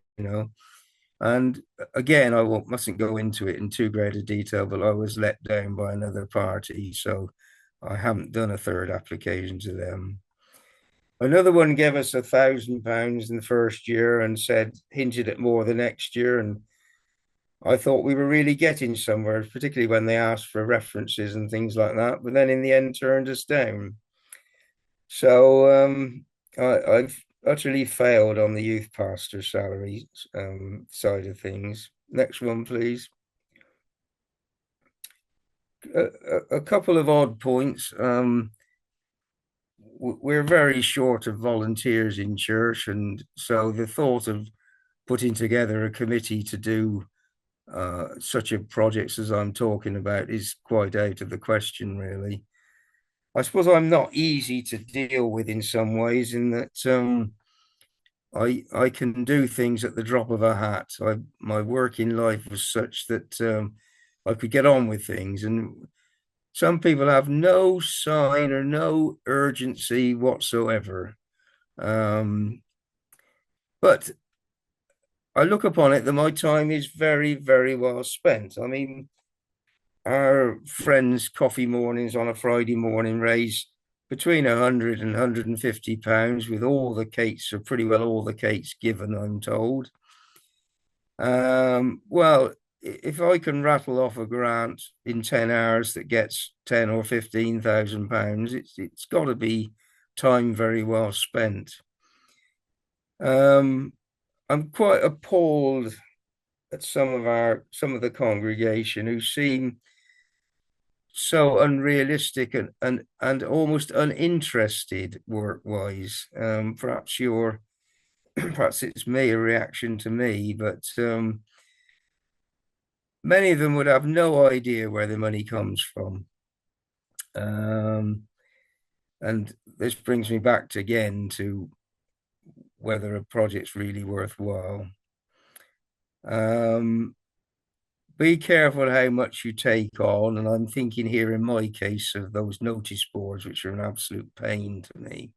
And again, mustn't go into it in too great a detail, but I was let down by another party, so I haven't done a third application to them. Another one gave us £1,000 in the first year and hinted at more the next year, and I thought we were really getting somewhere, particularly when they asked for references and things like that, but then in the end turned us down. So I've utterly failed on the youth pastor salary side of things. Next one, please. A couple of odd points. We're very short of volunteers in church, and so the thought of putting together a committee to do such a projects as I'm talking about is quite out of the question, really. I suppose I'm not easy to deal with in some ways, in that I can do things at the drop of a hat. My working life was such that I could get on with things, and some people have no sign or no urgency whatsoever. But I look upon it that my time is very, very well spent. I mean, our friends' coffee mornings on a Friday morning raise between 100 and 150 pounds, with all the cakes, or pretty well all the cakes given, I'm told. Well, if I can rattle off a grant in 10 hours that gets 10 or 15,000 pounds, it's got to be time very well spent. I'm quite appalled at some of the congregation who seem so unrealistic and almost uninterested work-wise. Perhaps perhaps it's me, a reaction to me, but many of them would have no idea where the money comes from. And this brings me back again to whether a project's really worthwhile. Be careful how much you take on, and I'm thinking here in my case of those notice boards, which are an absolute pain to me.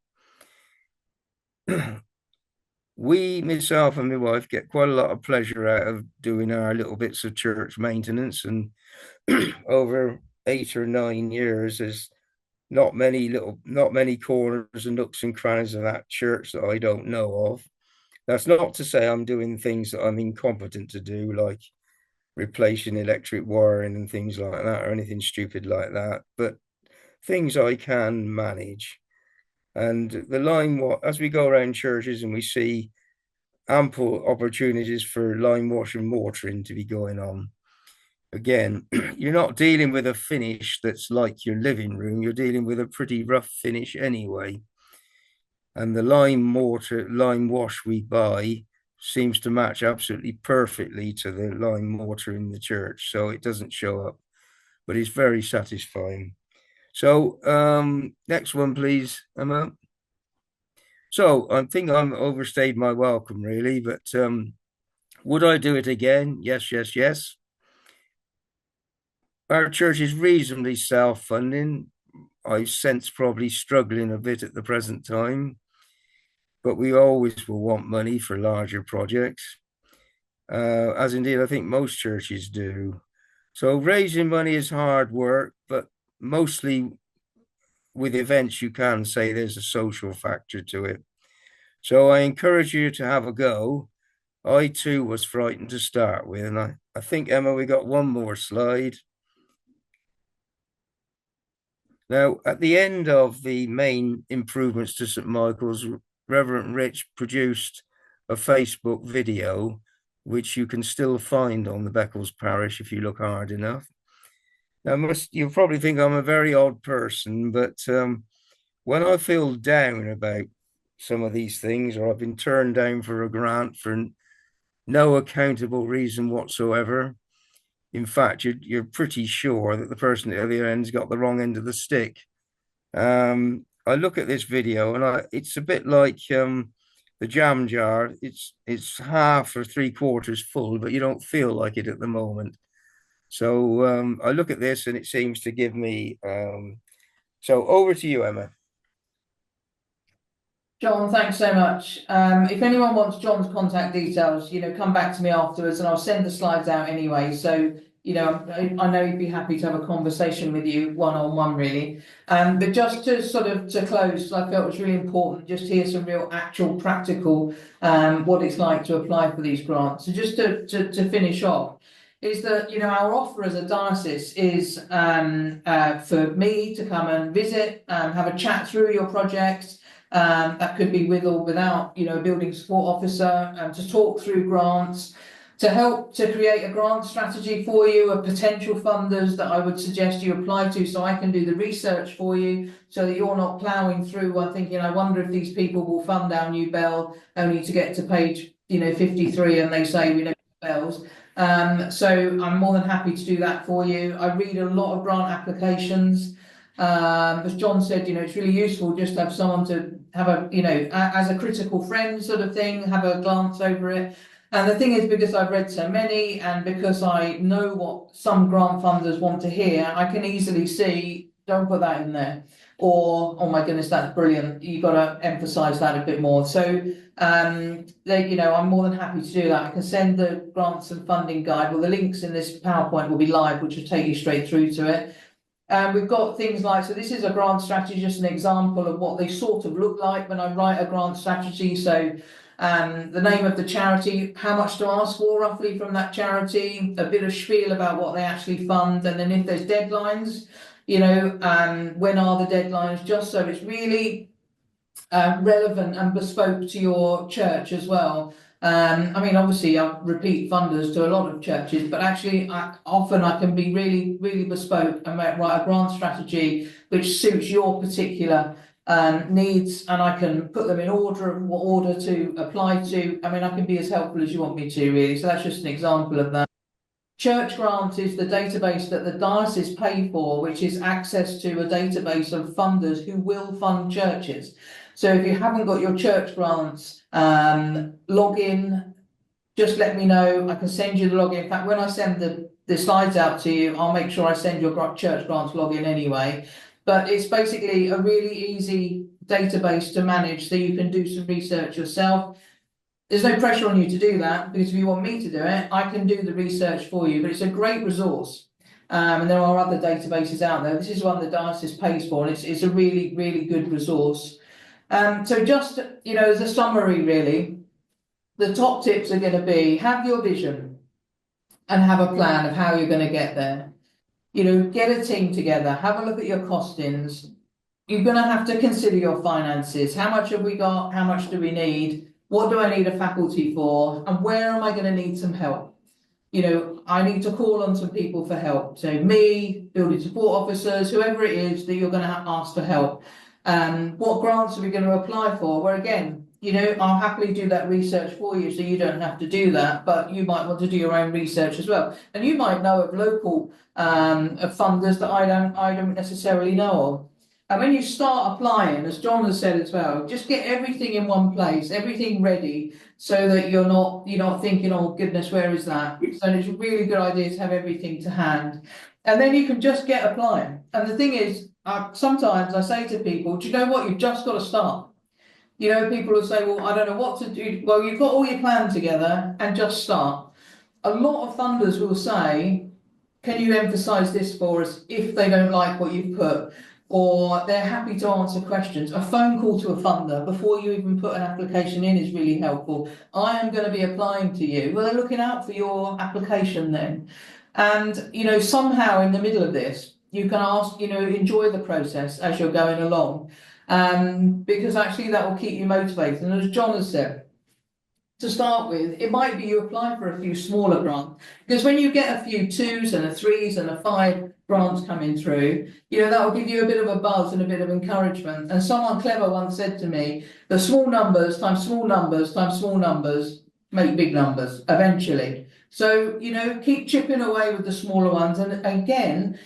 Myself and my wife, get quite a lot of pleasure out of doing our little bits of church maintenance, and over 8 or 9 years, there's not many corners and nooks and crannies of that church that I don't know of. That's not to say I'm doing things that I'm incompetent to do, like replacing electric wiring and things like that, or anything stupid like that, but things I can manage. And as we go around churches and we see ample opportunities for line wash and mortaring to be going on, again, you're not dealing with a finish that's like your living room, you're dealing with a pretty rough finish anyway. And the lime wash we buy seems to match absolutely perfectly to the lime mortar in the church, so it doesn't show up, but it's very satisfying. So next one, please, Emma. So I think I'm overstayed my welcome, really, but would I do it again? Yes, yes, yes. Our church is reasonably self-funding. I sense probably struggling a bit at the present time, but we always will want money for larger projects, as indeed I think most churches do. So raising money is hard work, but mostly with events, you can say there's a social factor to it. So I encourage you to have a go. I too was frightened to start with, and I think, Emma, we got one more slide. Now, at the end of the main improvements to St. Michael's, Reverend Rich produced a Facebook video, which you can still find on the Beccles Parish if you look hard enough. Now, you'll probably think I'm a very odd person, but when I feel down about some of these things, or I've been turned down for a grant for no accountable reason whatsoever, in fact, you're pretty sure that the person at the other end's got the wrong end of the stick. I look at this video and it's a bit like the jam jar. It's half or 3/4 full, but you don't feel like it at the moment. So I look at this and it seems to give me. So over to you, Emma. John, thanks so much. If anyone wants John's contact details, come back to me afterwards and I'll send the slides out anyway. So, I know he'd be happy to have a conversation with you one-on-one, really. But just to to close, I felt it was really important just to hear some real actual practical, what it's like to apply for these grants. So just to finish off, is that, our offer as a diocese is for me to come and visit, have a chat through your project. That could be with or without, a building support officer, to talk through grants, to help to create a grant strategy for you, of potential funders that I would suggest you apply to, so I can do the research for you, so that you're not ploughing through and thinking, I wonder if these people will fund our new bell, only to get to page 53 and they say we don't have bells. So I'm more than happy to do that for you. I read a lot of grant applications. As John said, it's really useful just to have someone to have as a critical friend sort of thing, have a glance over it. And the thing is, because I've read so many and because I know what some grant funders want to hear, I can easily see, don't put that in there. Or, oh my goodness, that's brilliant. You've got to emphasize that a bit more. So, I'm more than happy to do that. I can send the grants and funding guide. Well, the links in this PowerPoint will be live, which will take you straight through to it. We've got things like, so this is a grant strategy, just an example of what they sort of look like when I write a grant strategy. So the name of the charity, how much to ask for roughly from that charity, a bit of spiel about what they actually fund, and then if there's deadlines, when are the deadlines, just so it's really relevant and bespoke to your church as well. Obviously I repeat funders to a lot of churches, but actually often I can be really, really bespoke and write a grant strategy which suits your particular needs, and I can put them in order of what order to apply to. I can be as helpful as you want me to, really. So that's just an example of that. Church Grant is the database that the diocese pay for, which is access to a database of funders who will fund churches. So if you haven't got your Church Grants login, just let me know. I can send you the login. In fact, when I send the slides out to you, I'll make sure I send your Church Grants login anyway. But it's basically a really easy database to manage, so you can do some research yourself. There's no pressure on you to do that, because if you want me to do it, I can do the research for you, but it's a great resource. And there are other databases out there. This is one the diocese pays for, and it's a really, really good resource. So just, as a summary, really, the top tips are going to be, have your vision and have a plan of how you're going to get there. Get a team together, have a look at your costings. You're going to have to consider your finances. How much have we got? How much do we need? What do I need a faculty for? And where am I going to need some help? I need to call on some people for help. So me, building support officers, whoever it is that you're going to ask for help. What grants are we going to apply for? Well, again, I'll happily do that research for you, so you don't have to do that, but you might want to do your own research as well. And you might know of local of funders that I don't necessarily know of. And when you start applying, as John has said as well, just get everything in one place, everything ready, so that you're not thinking, oh goodness, where is that? So it's a really good idea to have everything to hand. And then you can just get applying. And the thing is, sometimes I say to people, do you know what? You've just got to start. People will say, well, I don't know what to do. Well, you've got all your plan together and just start. A lot of funders will say, can you emphasise this for us if they don't like what you've put? Or they're happy to answer questions. A phone call to a funder before you even put an application in is really helpful. I am going to be applying to you. Well, they're looking out for your application then. And, somehow in the middle of this, you can ask, enjoy the process as you're going along. Because actually that will keep you motivated. And as John has said, to start with, it might be you apply for a few smaller grants, because when you get a few 2s and a 3s and a 5 grants coming through, that will give you a bit of a buzz and a bit of encouragement. And someone clever once said to me, the small numbers times small numbers times small numbers make big numbers eventually. So, keep chipping away with the smaller ones. And again,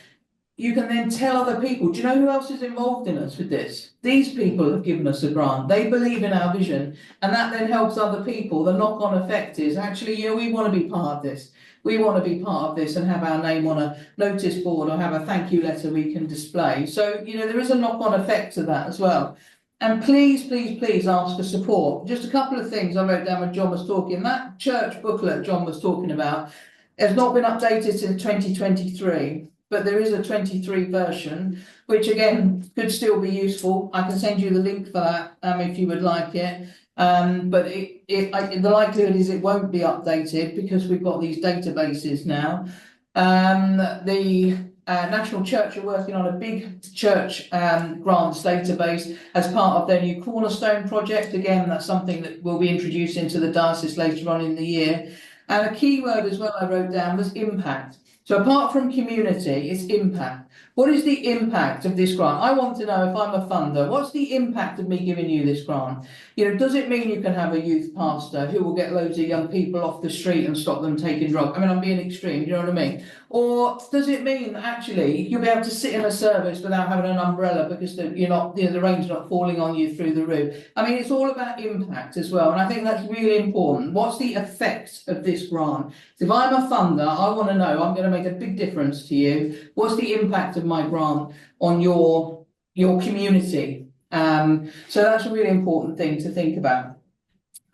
you can then tell other people, do you know who else is involved in us with this? These people have given us a grant. They believe in our vision. And that then helps other people. The knock-on effect is actually, we want to be part of this. We want to be part of this and have our name on a notice board or have a thank you letter we can display. So, there is a knock-on effect to that as well. And please, please, please ask for support. Just a couple of things I wrote down when John was talking. That church booklet John was talking about has not been updated since 2023. But there is a 23 version, which again could still be useful. I can send you the link for that if you would like it. But the likelihood is it won't be updated because we've got these databases now. The National Church are working on a big church grants database as part of their new Cornerstone project. Again, that's something that will be introduced into the diocese later on in the year. And a key word as well I wrote down was impact. So apart from community, it's impact. What is the impact of this grant? I want to know, if I'm a funder, what's the impact of me giving you this grant? You know, does it mean you can have a youth pastor who will get loads of young people off the street and stop them taking drugs? I mean, I'm being extreme, do you know what I mean? Or does it mean that actually you'll be able to sit in a service without having an umbrella because you're not, the rain's not falling on you through the roof? I mean, it's all about impact as well, and I think that's really important. What's the effect of this grant? So if I'm a funder, I want to know, I'm going to make a big difference to you. What's the impact of my grant on your community? So that's a really important thing to think about.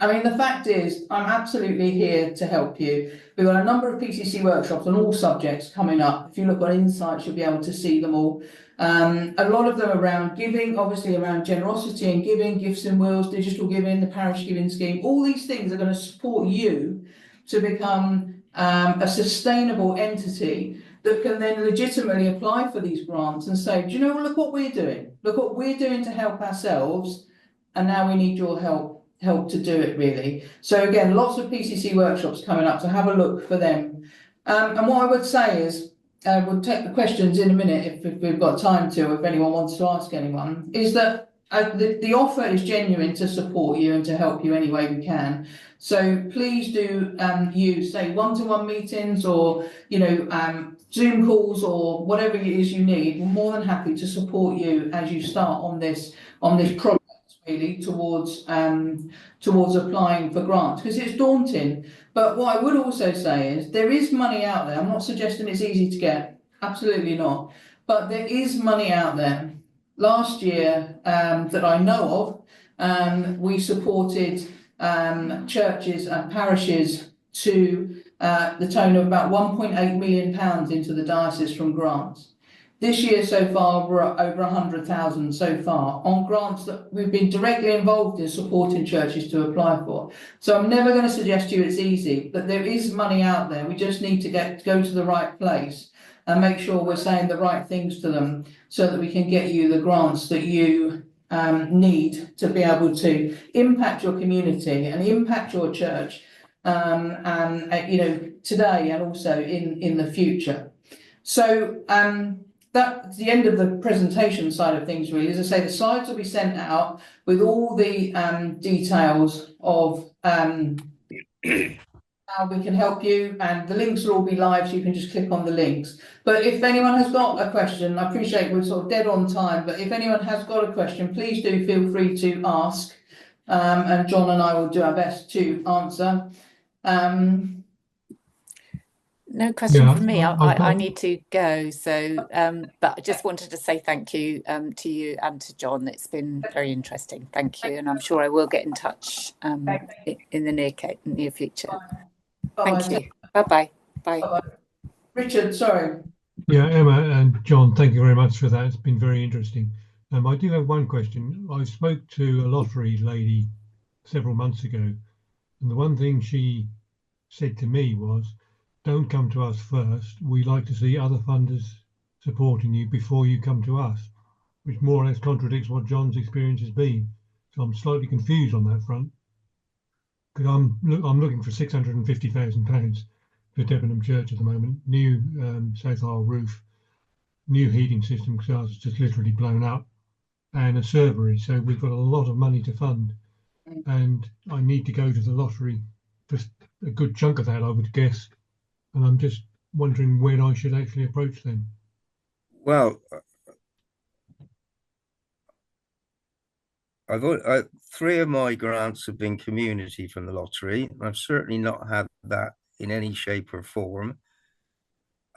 I mean, the fact is, I'm absolutely here to help you. We've got a number of PCC workshops on all subjects coming up. If you look on Insights, you'll be able to see them all. A lot of them around giving, obviously around generosity and giving, gifts and wills, digital giving, the parish giving scheme. All these things are going to support you to become a sustainable entity that can then legitimately apply for these grants and say, do you know, look what we're doing. Look what we're doing to help ourselves, and now we need your help to do it, really. So again, lots of PCC workshops coming up, so have a look for them. And what I would say is, we'll take the questions in a minute if we've got time to, if anyone wants to ask anyone, is that the offer is genuine to support you and to help you any way we can. So please do use, say, one-to-one meetings, or Zoom calls, or whatever it is you need. We're more than happy to support you as you start on this project, really, towards applying for grants, because it's daunting. But what I would also say is there is money out there. I'm not suggesting it's easy to get, absolutely not, but there is money out there. Last year, that I know of, we supported churches and parishes to the tone of about £1.8 million into the diocese from grants. This year so far, we're at over 100,000 so far on grants that we've been directly involved in supporting churches to apply for. So I'm never going to suggest to you it's easy, but there is money out there. We just need to go to the right place and make sure we're saying the right things to them so that we can get you the grants that you need to be able to impact your community and impact your church, today and also in the future. So that's the end of the presentation side of things, really. As I say, the slides will be sent out with all the details of how we can help you, and the links will all be live, so you can just click on the links. But if anyone has got a question, I appreciate we're sort of dead on time, but if anyone has got a question, please do feel free to ask, and John and I will do our best to answer. No question from me. I need to go. So, but I just wanted to say thank you to you and to John. It's been very interesting. Thank you. And I'm sure I will get in touch in the near future. Thank you. Bye-bye. Bye. Richard, sorry. Yeah, Emma and John, thank you very much for that. It's been very interesting. I do have one question. I spoke to a lottery lady several months ago, and the one thing she said to me was, don't come to us first. We like to see other funders supporting you before you come to us, which more or less contradicts what John's experience has been. So I'm slightly confused on that front, because I'm looking for £650,000 for Debenham Church at the moment. New South Isle roof, new heating system because ours is just literally blown up, and a servery. So we've got a lot of money to fund, and I need to go to the lottery for a good chunk of that, I would guess. And I'm just wondering when I should actually approach them. Well, three of my grants have been community from the lottery. I've certainly not had that in any shape or form.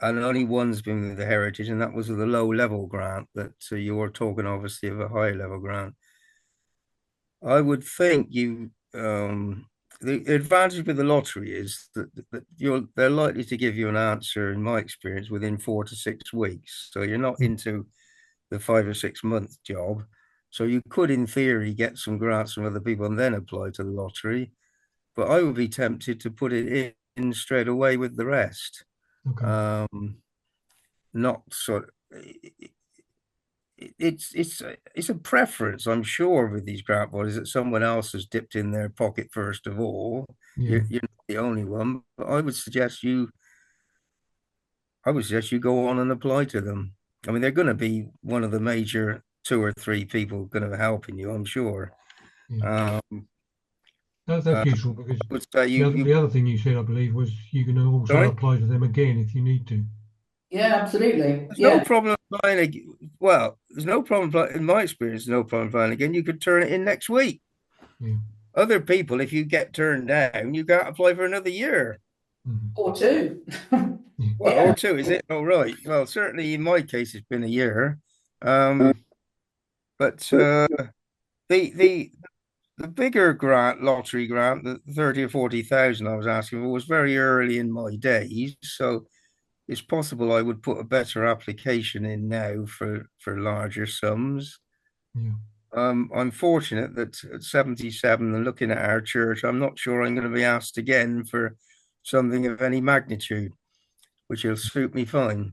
And only one's been with the Heritage, and that was the low-level grant that you're talking, obviously, of a high-level grant. I would think the advantage with the lottery is that they're likely to give you an answer, in my experience, within 4 to 6 weeks. So you're not into the 5 or 6 month job. So you could, in theory, get some grants from other people and then apply to the lottery. But I would be tempted to put it in straight away with the rest. Okay. Not sort of, it's a preference, I'm sure, with these grant bodies, that someone else has dipped in their pocket first of all. Yeah. You're not the only one, but I would suggest you go on and apply to them I mean, they're going to be one of the major 2 or 3 people going to be helping you, I'm sure. Yeah. Um, That's useful because but you, the other thing you said, I believe, was you can also sorry? apply to them again if you need to. Yeah, absolutely. There's no Yeah, problem applying again. Well, there's no problem in my experience. No problem applying again. You could turn it in next week. Yeah. Other people, if you get turned down, you can't apply for another year. Mhm. or two. Yeah. Well, Yeah. or 2, is it? All right. Well, certainly in my case, it's been a year. Um, but the the the bigger grant, lottery grant, the 30 or 40,000 I was asking for was very early in my days. So it's possible I would put a better application in now for larger sums. Yeah. I'm fortunate that at 77 and looking at our church, I'm not sure I'm going to be asked again for something of any magnitude, which will suit me fine.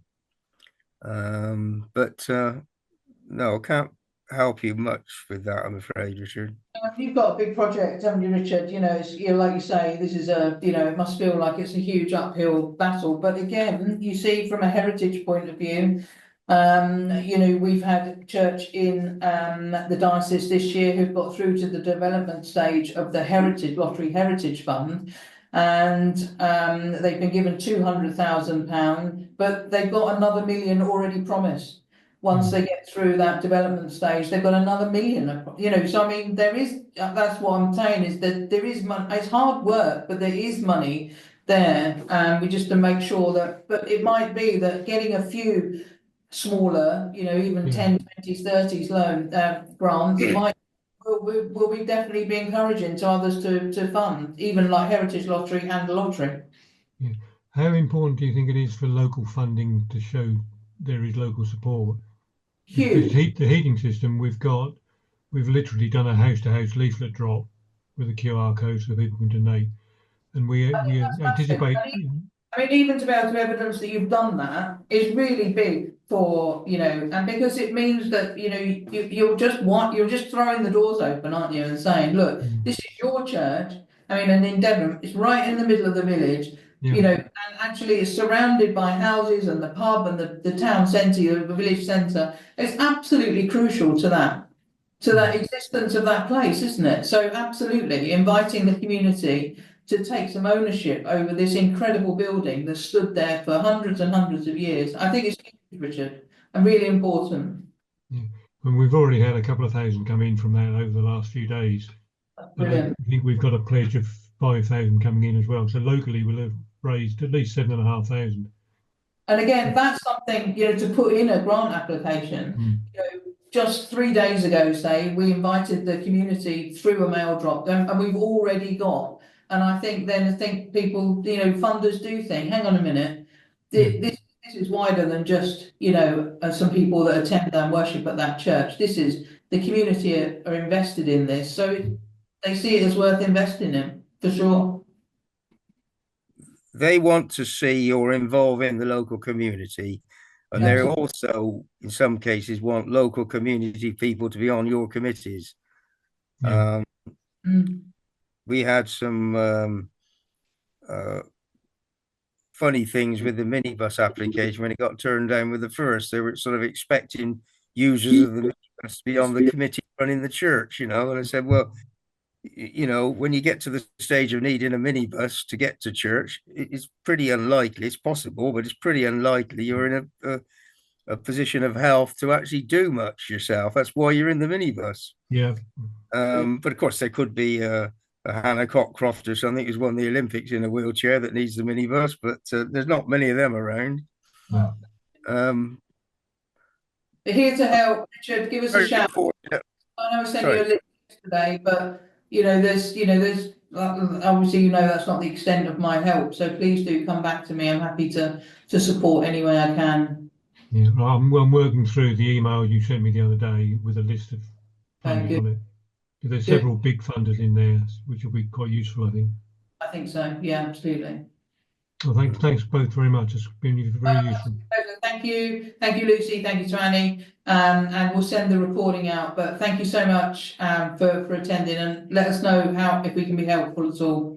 But no, I can't help you much with that, I'm afraid, Richard. You've got a big project, haven't you, Richard? You know, it's, you know, like you say, this is a, you know, it must feel like it's a huge uphill battle. But again, you see, from a heritage point of view, you know, we've had church in the diocese this year who've got through to the development stage of the Heritage Lottery Heritage Fund, and they've been given £200,000, but they've got another million already promised. Once they get through that development stage, they've got another million, you know, so I mean, there is, that's what I'm saying, is that there is money, it's hard work, but there is money there, we just to make sure that, but it might be that getting a few smaller, you know, even Yeah. 10, 20s, 30s loan, grants might, will be definitely be encouraging to others to fund, even like Heritage Lottery and the lottery. Yeah. How important do you think it is for local funding to show there is local support? Because Huge. the heating system we've literally done a house to house leaflet drop with a QR code so people can donate, and we That's massive. anticipate. I mean, even to be able to evidence that you've done that is really big for, you know, and because it means that, you know, you're just throwing the doors open, aren't you, and saying, look, this is your church. I mean, and in Devon, it's right in the middle of the village, Yeah. you know, and actually it's surrounded by houses and the pub and the town centre, the village centre. It's absolutely crucial to that existence of that place, isn't it? So absolutely inviting the community to take some ownership over this incredible building that stood there for hundreds and hundreds of years. I think it's huge, Richard, and really important. Yeah. And we've already had a couple of thousand come in from that over the last few days. And I Brilliant. think we've got a pledge of 5,000 coming in as well. So locally we'll have raised at least 7,500. And again, that's something, you know, to put in a grant application. You know, just 3 days ago, say, we invited the community through a mail drop, and we've already got. And I think people, you know, funders do think, hang on a minute, this is wider than just, you know, some people that attend and worship at that church. This is the community are invested in this, so they see it as worth investing in, for sure. They want to see you're involved in the local community, and they also, in some cases, want local community people to be on your committees. Yeah. We had some funny things with the minibus application when it got turned down with the first. They were sort of expecting users of the minibus to be on the committee running the church, you know. And I said, well, you know, when you get to the stage of needing a minibus to get to church, it's pretty unlikely. It's possible, but it's pretty unlikely you're in a position of health to actually do much yourself. That's why you're in the minibus. Yeah. But of course, there could be a Hannah Cockcroft or something who's won the Olympics in a wheelchair that needs the minibus, but there's not many of them around. No. We're here to help, Richard. Give us a shout. Fortunate. I know I sent you a list today, but you know, there's obviously, you know, that's not the extent of my help. So please do come back to me. I'm happy to support any way I can. Yeah, I'm working through the email you sent me the other day with a list of funding on it. There's several big funders in there, which will be quite useful, I think. I think so. Yeah, absolutely. Well, thanks both very much. It's been very useful. Thank you, Lucy. Thank you to Annie. And we'll send the recording out. But thank you so much for attending, and let us know if we can be helpful at all.